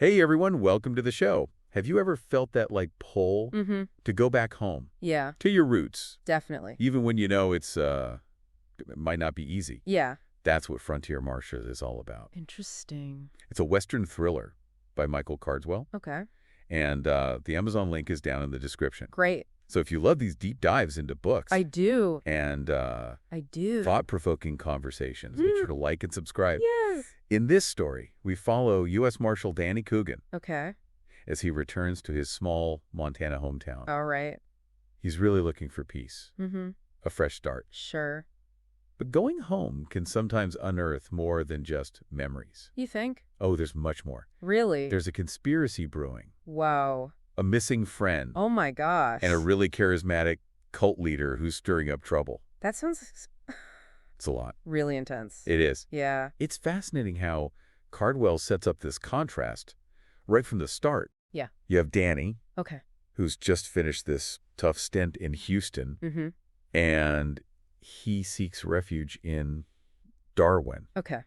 Hey everyone, welcome to the show. Have you ever felt that pull to go back home, Yeah, to your roots, definitely. even when you know it might not be easy? Yeah. That's what Frontier Marshal is all about. Interesting. It's a Western thriller by Michael Cardswell, Okay. and the Amazon link is down in the description. Great. So if you love these deep dives into books I do. and I do. thought-provoking conversations, make sure to like and subscribe. Yes. In this story, we follow U.S. Marshal Danny Coogan Okay. as he returns to his small Montana hometown. All right. He's really looking for peace, Mm-hmm. a fresh start. Sure. But going home can sometimes unearth more than just memories. You think? Oh, there's much more. Really? There's a conspiracy brewing, Wow. a missing friend, Oh my gosh. and a really charismatic cult leader who's stirring up trouble. That sounds It's a lot. really intense. It is. Yeah. It's fascinating how Cardwell sets up this contrast right from the start. Yeah. You have Danny, Okay. who's just finished this tough stint in Houston, Mm-hmm. and he seeks refuge in Darwin, Okay.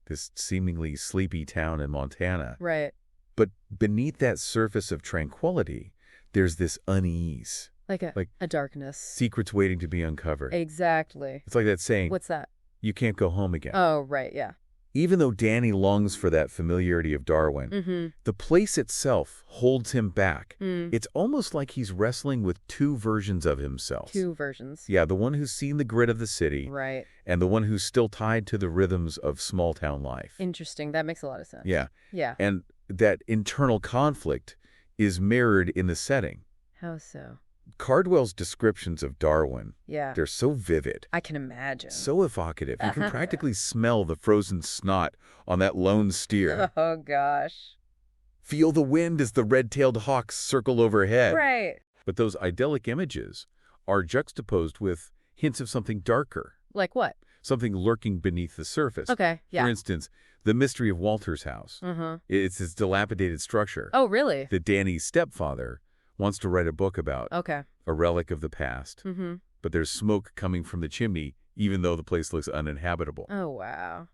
this seemingly sleepy town in Montana. Right. But beneath that surface of tranquility, there's this unease, Like a darkness. secrets waiting to be uncovered. Exactly. It's like that saying, What's that? you can't go home again. Oh, right. Yeah. Even though Danny longs for that familiarity of Darwin, Mm-hmm. the place itself holds him back. Mm. It's almost like he's wrestling with two versions of himself. Two versions. Yeah, the one who's seen the grit of the city, Right. and the one who's still tied to the rhythms of small-town life. Interesting. That makes a lot of sense. Yeah, Yeah. and that internal conflict is mirrored in the setting. How so? Cardwell's descriptions of Darwin, Yeah. they're so vivid, I can imagine. so evocative. You can practically smell the frozen snot on that lone steer. Oh, gosh. Feel the wind as the red-tailed hawks circle overhead. Right. But those idyllic images are juxtaposed with hints of something darker, Like what? something lurking beneath the surface. Okay. Yeah. For instance, the mystery of Walter's house. Mm-hmm. It's this dilapidated structure Oh, really? that Danny's stepfather wants to write a book about, Okay. a relic of the past. Mm-hmm. But there's smoke coming from the chimney, even though the place looks uninhabitable. Oh, wow.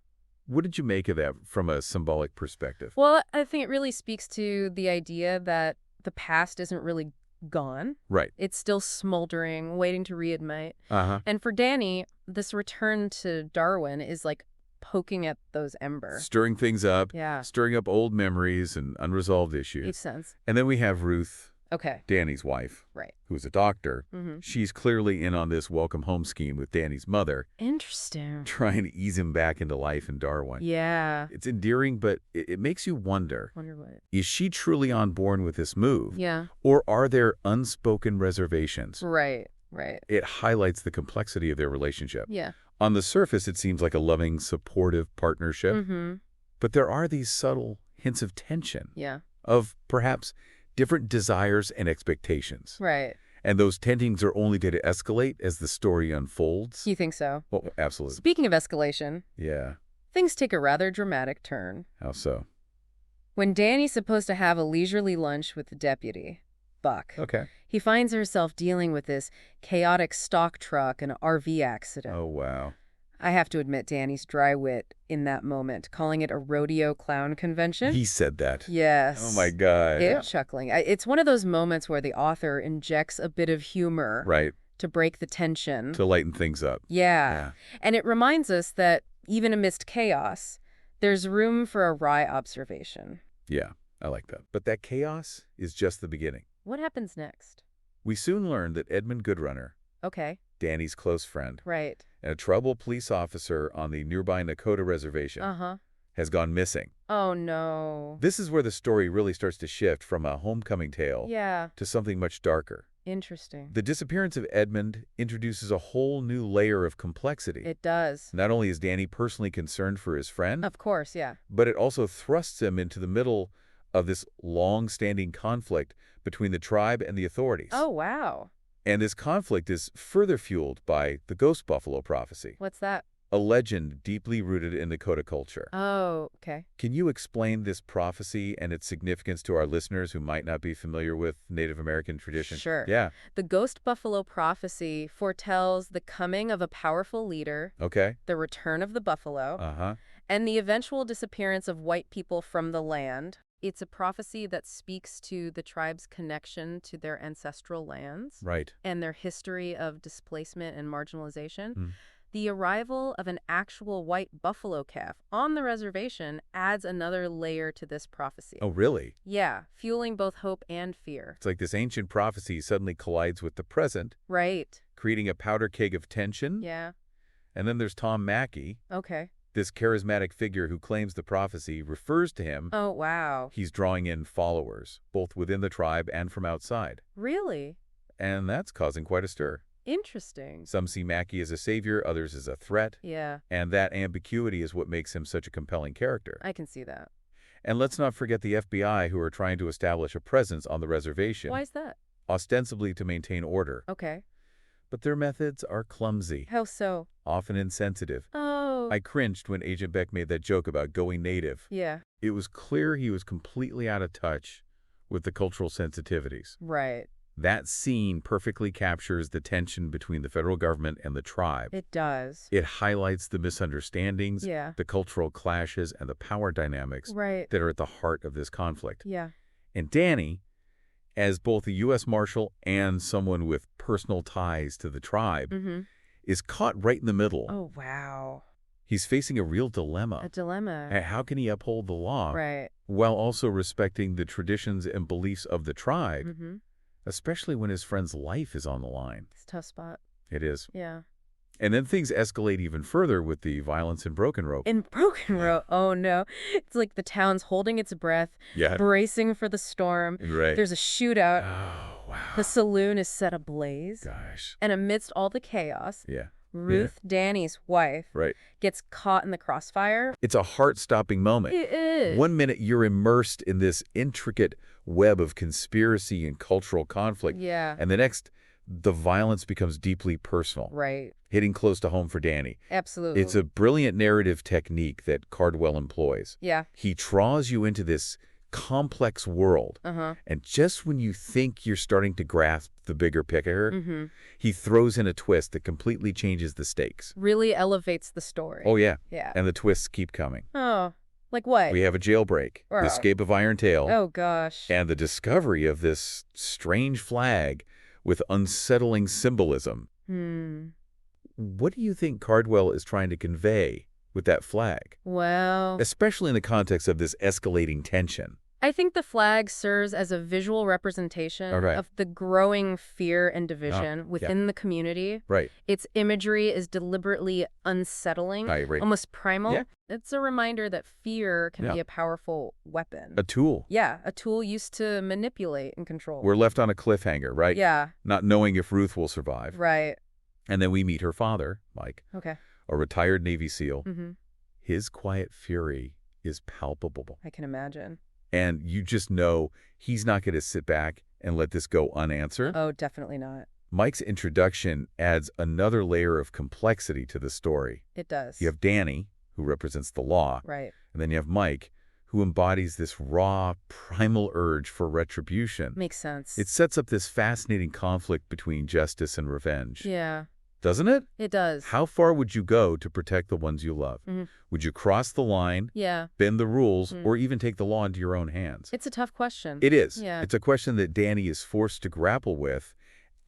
What did you make of that from a symbolic perspective? Well, I think it really speaks to the idea that the past isn't really gone. Right. It's still smoldering, waiting to reignite. Uh-huh. And for Danny, this return to Darwin is like poking at those embers. Stirring things up, Yeah. stirring up old memories and unresolved Makes issues. sense. And then we have Ruth, Okay. Danny's wife, Right. who's a doctor. Mm-hmm. She's clearly in on this welcome home scheme with Danny's mother, Interesting. trying to ease him back into life in Darwin. Yeah. It's endearing, but it makes you wonder, Wonder what. is she truly on board with this move? Yeah. Or are there unspoken reservations? Right. Right. It highlights the complexity of their relationship. Yeah. On the surface, it seems like a loving, supportive partnership, Mm-hmm. but there are these subtle hints of tension, Yeah. of perhaps different desires and expectations. Right. And those tensions are only going to escalate as the story unfolds. You think so? Oh, absolutely. Speaking of escalation, Yeah. things take a rather dramatic turn. How so? When Danny's supposed to have a leisurely lunch with the deputy, Buck, Okay. he finds herself dealing with this chaotic stock truck and RV accident. Oh, wow. I have to admit Danny's dry wit in that moment, calling it a rodeo clown convention. He said that. Yes. Oh, my God. Yeah. Chuckling. It's one of those moments where the author injects a bit of humor Right. to break the tension. To lighten things up. Yeah. And it reminds us that even amidst chaos, there's room for a wry observation. Yeah, I like that. But that chaos is just the beginning. What happens next? We soon learn that Edmund Goodrunner, Okay. Danny's close friend, Right. and a troubled police officer on the nearby Nakota reservation, Uh-huh. has gone missing. Oh, no. This is where the story really starts to shift from a homecoming tale Yeah. to something much darker. Interesting. The disappearance of Edmund introduces a whole new layer of complexity. It does. Not only is Danny personally concerned for his friend, Of course, yeah. but it also thrusts him into the middle of this long-standing conflict between the tribe and the authorities. Oh, wow. And this conflict is further fueled by the ghost buffalo prophecy, What's that? a legend deeply rooted in Nakota culture. Oh, okay. Can you explain this prophecy and its significance to our listeners who might not be familiar with Native American tradition? Sure. Yeah. The ghost buffalo prophecy foretells the coming of a powerful leader, Okay. the return of the buffalo, Uh-huh. and the eventual disappearance of white people from the land, It's a prophecy that speaks to the tribe's connection to their ancestral lands Right. and their history of displacement and marginalization. Hmm. The arrival of an actual white buffalo calf on the reservation adds another layer to this prophecy. Oh, really? Yeah, fueling both hope and fear. It's like this ancient prophecy suddenly collides with the present, Right. creating a powder keg of tension. Yeah. And then there's Tom Mackey, Okay. this charismatic figure who claims the prophecy refers to him. Oh, wow. He's drawing in followers, both within the tribe and from outside. Really? And that's causing quite a stir. Interesting. Some see Mackey as a savior, others as a threat. Yeah, And that ambiguity is what makes him such a compelling character. I can see that. And let's not forget the FBI, who are trying to establish a presence on the reservation, Why is that? ostensibly to maintain order. Okay. But their methods are clumsy, How so? often insensitive. Oh. I cringed when Agent Beck made that joke about going native. Yeah. It was clear he was completely out of touch with the cultural sensitivities. Right. That scene perfectly captures the tension between the federal government and the tribe. It does. It highlights the misunderstandings, Yeah. the cultural clashes, and the power dynamics Right. that are at the heart of this conflict. Yeah. And Danny, as both a U.S. Marshal and someone with personal ties to the tribe, Mm-hmm. is caught right in the middle. Oh, wow. He's facing a real dilemma. A dilemma. How can he uphold the law Right. while also respecting the traditions and beliefs of the tribe, Mm-hmm. especially when his friend's life is on the line? It's a tough spot. It is. Yeah. And then things escalate even further with the violence in Brokenrope. In Brokenrope, oh no. It's like the town's holding its breath, Yeah. bracing for the storm. Right. There's a shootout. Oh, wow. The saloon is set ablaze. Gosh. And amidst all the chaos, Yeah. Ruth, Danny's wife, Right. gets caught in the crossfire. It's a heart-stopping moment. It is. One minute you're immersed in this intricate web of conspiracy and cultural conflict. Yeah. And the next, the violence becomes deeply personal, Right. hitting close to home for Danny. Absolutely. It's a brilliant narrative technique that Cardwell employs. Yeah. He draws you into this complex world, Uh-huh. and just when you think you're starting to grasp the bigger picture, Mm-hmm. he throws in a twist that completely changes the stakes. Really elevates the story. Oh, yeah. Yeah. And the twists keep coming. Oh. Like what? We have a jailbreak, Or- the escape of Iron Tail, Oh, gosh. and the discovery of this strange flag with unsettling symbolism. Hmm. What do you think Cardwell is trying to convey with that flag, Well, especially in the context of this escalating tension? I think the flag serves as a visual representation All right. of the growing fear and division within the community. Right. Its imagery is deliberately unsettling, Right. almost primal. Yeah. It's a reminder that fear can Yeah. be a powerful weapon. A tool. Yeah, a tool used to manipulate and control. We're left on a cliffhanger, right? Yeah, Not knowing if Ruth will survive. right. And then we meet her father, Mike, Okay. a retired Navy SEAL. Mm-hmm. His quiet fury is palpable. I can imagine. And you just know he's not going to sit back and let this go unanswered. Oh, definitely not. Mike's introduction adds another layer of complexity to the story. It does. You have Danny, who represents the law, Right. and then you have Mike, who embodies this raw, primal urge for retribution. Makes sense. It sets up this fascinating conflict between justice and revenge. Yeah, Doesn't it? it does. How far would you go to protect the ones you love? Mhm. Would you cross the line, Yeah, bend the rules, Mm. or even take the law into your own hands? it's a tough question. It is. Yeah. It's a question that Danny is forced to grapple with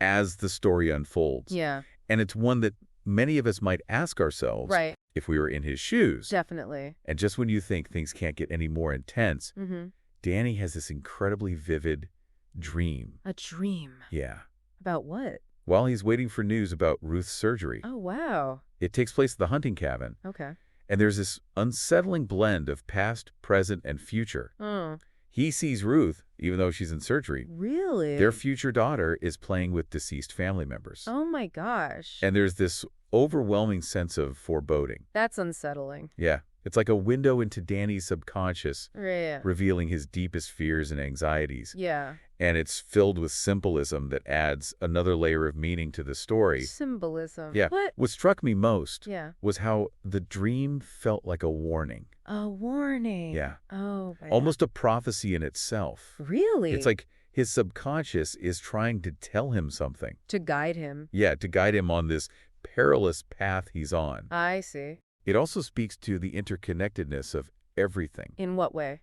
as the story unfolds. Yeah, And it's one that many of us might ask ourselves right. if we were in his shoes. Definitely. And just when you think things can't get any more intense, Mm-hmm. Danny has this incredibly vivid dream. A dream. Yeah. About what? While he's waiting for news about Ruth's surgery. Oh, wow. It takes place at the hunting cabin, Okay. and there's this unsettling blend of past, present, and future. Oh, He sees Ruth, even though she's in surgery. really? Their future daughter is playing with deceased family members. Oh, my gosh. And there's this overwhelming sense of foreboding. That's unsettling. Yeah. It's like a window into Danny's subconscious, Yeah. revealing his deepest fears and anxieties. Yeah. And it's filled with symbolism that adds another layer of meaning to the story. Symbolism. Yeah. What? What struck me most Yeah. was how the dream felt like a warning. A warning. Yeah. Oh, man. Almost a prophecy in itself. Really? It's like his subconscious is trying to tell him something. to guide him. Yeah, to guide him on this perilous path he's on. I see. It also speaks to the interconnectedness of everything. In what way?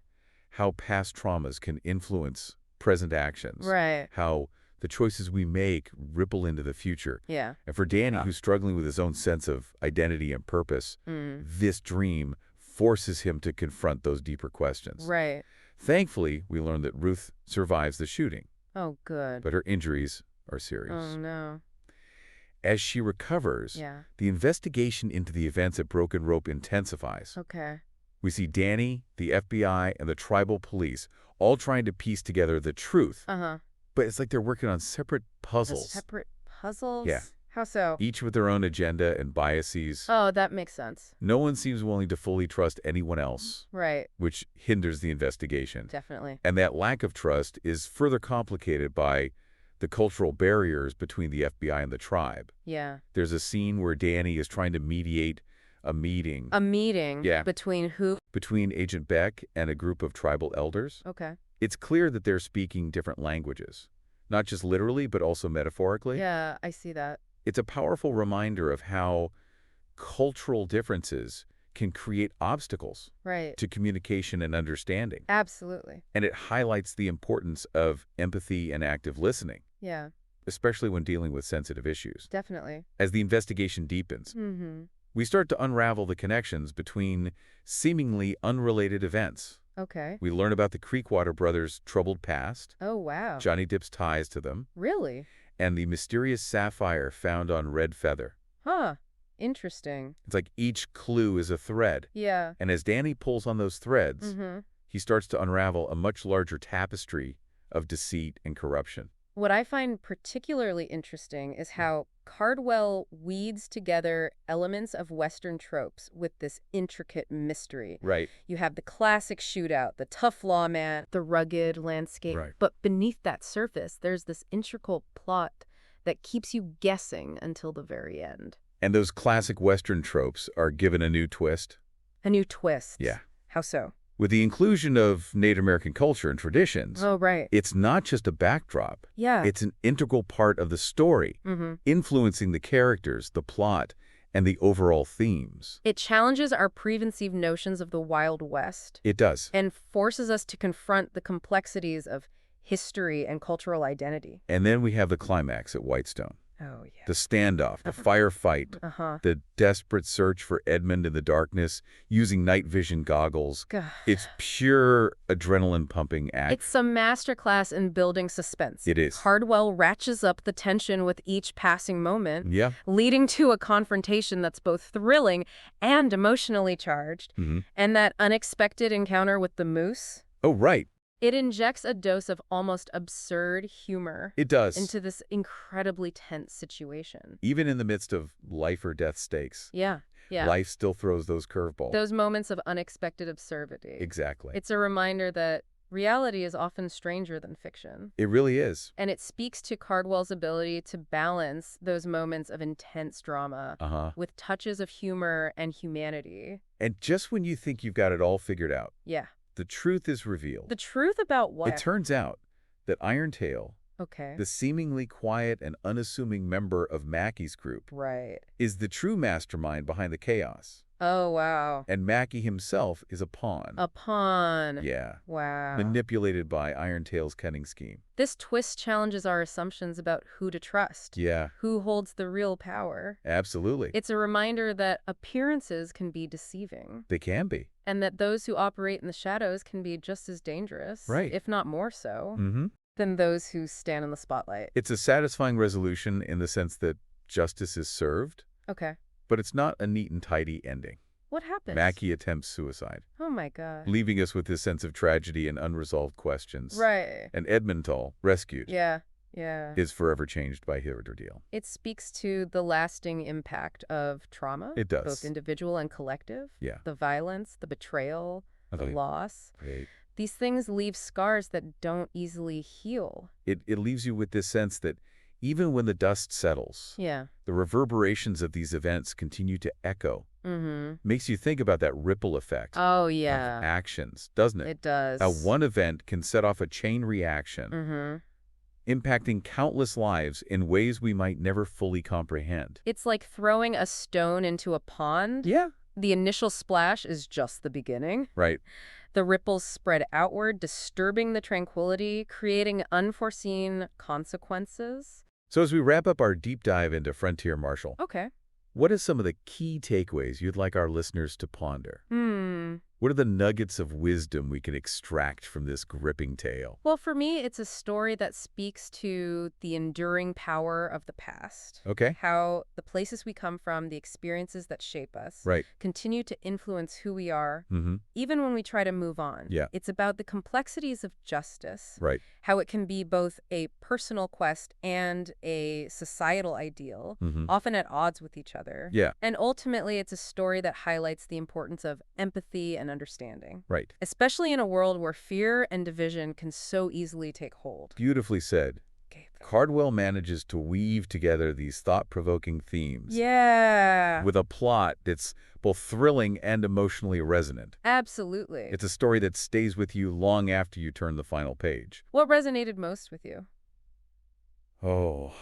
how past traumas can influence present actions. Right. How the choices we make ripple into the future. Yeah. And for Danny, who's struggling with his own sense of identity and purpose, this dream forces him to confront those deeper questions. Right. Thankfully, we learn that Ruth survives the shooting, Oh, good. but her injuries are serious. Oh, no. As she recovers, Yeah. the investigation into the events at Brokenrope intensifies. Okay. We see Danny, the FBI, and the tribal police all trying to piece together the truth. Uh-huh. But it's like they're working on separate puzzles. Separate puzzles? Yeah. How so? Each with their own agenda and biases. Oh, that makes sense. No one seems willing to fully trust anyone else, Right. which hinders the investigation. Definitely. And that lack of trust is further complicated by the cultural barriers between the FBI and the tribe. Yeah. There's a scene where Danny is trying to mediate a meeting. A meeting? Yeah. Between who? Between Agent Beck and a group of tribal elders. Okay. It's clear that they're speaking different languages, not just literally, but also metaphorically. Yeah, I see that. It's a powerful reminder of how cultural differences can create obstacles Right. to communication and understanding. Absolutely. And it highlights the importance of empathy and active listening, Yeah, especially when dealing with sensitive issues. definitely. As the investigation deepens, Mm-hmm. we start to unravel the connections between seemingly unrelated events. Okay. We learn about the Creekwater brothers' troubled past, Oh, wow. Johnny Depp's ties to them, Really? and the mysterious sapphire found on Red Feather. Huh. Interesting. It's like each clue is a thread. Yeah. And as Danny pulls on those threads, Mm-hmm. he starts to unravel a much larger tapestry of deceit and corruption. What I find particularly interesting is how Cardwell weeds together elements of Western tropes with this intricate mystery. Right. You have the classic shootout, the tough lawman, the rugged landscape. Right. But beneath that surface, there's this integral plot that keeps you guessing until the very end. And those classic Western tropes are given a new twist. A new twist. Yeah. How so? With the inclusion of Native American culture and traditions, Oh, right. it's not just a backdrop. Yeah. It's an integral part of the story, Mm-hmm. influencing the characters, the plot, and the overall themes. It challenges our preconceived notions of the Wild West It does. and forces us to confront the complexities of history and cultural identity. And then we have the climax at Whitestone. Oh, yeah. The standoff, the firefight, Uh-huh. the desperate search for Edmund in the darkness using night vision goggles. God. It's pure adrenaline-pumping act. It's some masterclass in building suspense. It is. Cardwell ratchets up the tension with each passing moment, Yeah. leading to a confrontation that's both thrilling and emotionally charged. Mm-hmm. And that unexpected encounter with the moose, Oh, right. it injects a dose of almost absurd humor It does. into this incredibly tense situation. Even in the midst of life or death stakes, Yeah, yeah. life still throws those curveballs. Those moments of unexpected absurdity. Exactly. It's a reminder that reality is often stranger than fiction. It really is. And it speaks to Cardwell's ability to balance those moments of intense drama Uh-huh. with touches of humor and humanity. And just when you think you've got it all figured out, Yeah. the truth is revealed. The truth about what? It turns out that Irontail, Okay. the seemingly quiet and unassuming member of Mackey's group, Right. is the true mastermind behind the chaos. Oh, wow. And Mackey himself is a pawn. A pawn. Yeah. Wow. Manipulated by Irontail's cunning scheme. This twist challenges our assumptions about who to trust. Yeah, Who holds the real power. absolutely. It's a reminder that appearances can be deceiving, They can be. and that those who operate in the shadows can be just as dangerous, Right. if not more so, Mm-hmm. than those who stand in the spotlight. It's a satisfying resolution in the sense that justice is served, Okay. but it's not a neat and tidy ending. What happens? Mackey attempts suicide, Oh my God. leaving us with this sense of tragedy and unresolved questions. Right. And Edmund, rescued, Yeah. Yeah. is forever changed by his ordeal. It speaks to the lasting impact of trauma. It does. Both individual and collective. Yeah. The violence, the betrayal, the Okay. loss. Right. These things leave scars that don't easily heal. It leaves you with this sense that even when the dust settles, Yeah. the reverberations of these events continue to echo. Mm-hmm. Makes you think about that ripple effect Oh, of yeah. actions, doesn't it? It does. How one event can set off a chain reaction, impacting countless lives in ways we might never fully comprehend. It's like throwing a stone into a pond Yeah. The initial splash is just the beginning. Right. The ripples spread outward, disturbing the tranquility, creating unforeseen consequences. So as we wrap up our deep dive into Frontier Marshal, Okay. what are some of the key takeaways you'd like our listeners to ponder? What are the nuggets of wisdom we can extract from this gripping tale? Well, for me, it's a story that speaks to the enduring power of the past. Okay. How the places we come from, the experiences that shape us, Right. continue to influence who we are, Mm-hmm. even when we try to move on. Yeah. It's about the complexities of justice, Right. how it can be both a personal quest and a societal ideal, Mm-hmm. often at odds with each other. Yeah. And ultimately, it's a story that highlights the importance of empathy and understanding, Right. especially in a world where fear and division can so easily take hold. Beautifully said. Okay. Cardwell manages to weave together these thought-provoking themes Yeah. with a plot that's both thrilling and emotionally resonant. Absolutely. It's a story that stays with you long after you turn the final page. What resonated most with you? Oh,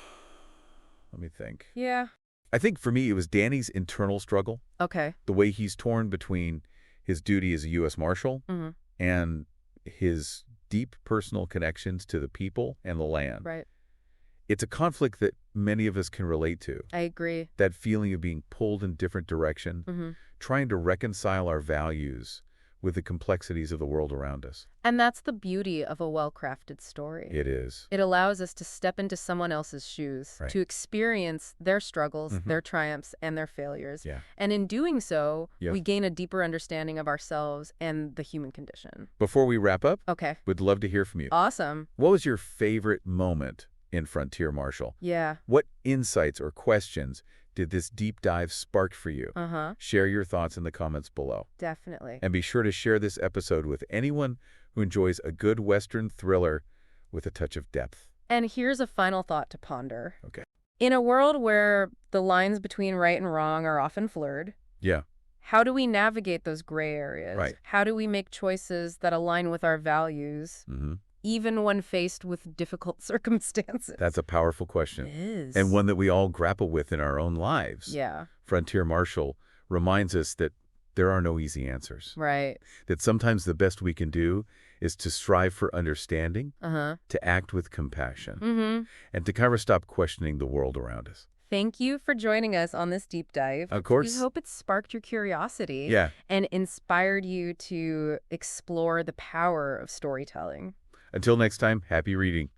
let me think. Yeah. I think for me it was Danny's internal struggle, Okay. the way he's torn between his duty as a U.S. Marshal Mm-hmm. and his deep personal connections to the people and the land. Right. It's a conflict that many of us can relate to. I agree. That feeling of being pulled in different direction, Mm-hmm. trying to reconcile our values with the complexities of the world around us. And that's the beauty of a well-crafted story. It is. It allows us to step into someone else's shoes, Right. to experience their struggles, Mhm. their triumphs, and their failures. Yeah. And in doing so, Yes. we gain a deeper understanding of ourselves and the human condition. Before we wrap up, Okay. we'd love to hear from you. Awesome. What was your favorite moment in Frontier Marshal? Yeah. What insights or questions did this deep dive spark for you? Uh-huh. Share your thoughts in the comments below. Definitely. And be sure to share this episode with anyone who enjoys a good Western thriller with a touch of depth. And here's a final thought to ponder. Okay. In a world where the lines between right and wrong are often blurred, Yeah. how do we navigate those gray areas? Right. How do we make choices that align with our values, Mm-hmm. even when faced with difficult circumstances? That's a powerful question. It is. And one that we all grapple with in our own lives. Yeah. Frontier Marshal reminds us that there are no easy answers. Right. That sometimes the best we can do is to strive for understanding, Uh-huh. to act with compassion, Mm-hmm. and to kind of stop questioning the world around us. Thank you for joining us on this deep dive. Of course. We hope it sparked your curiosity Yeah. and inspired you to explore the power of storytelling. Until next time, happy reading.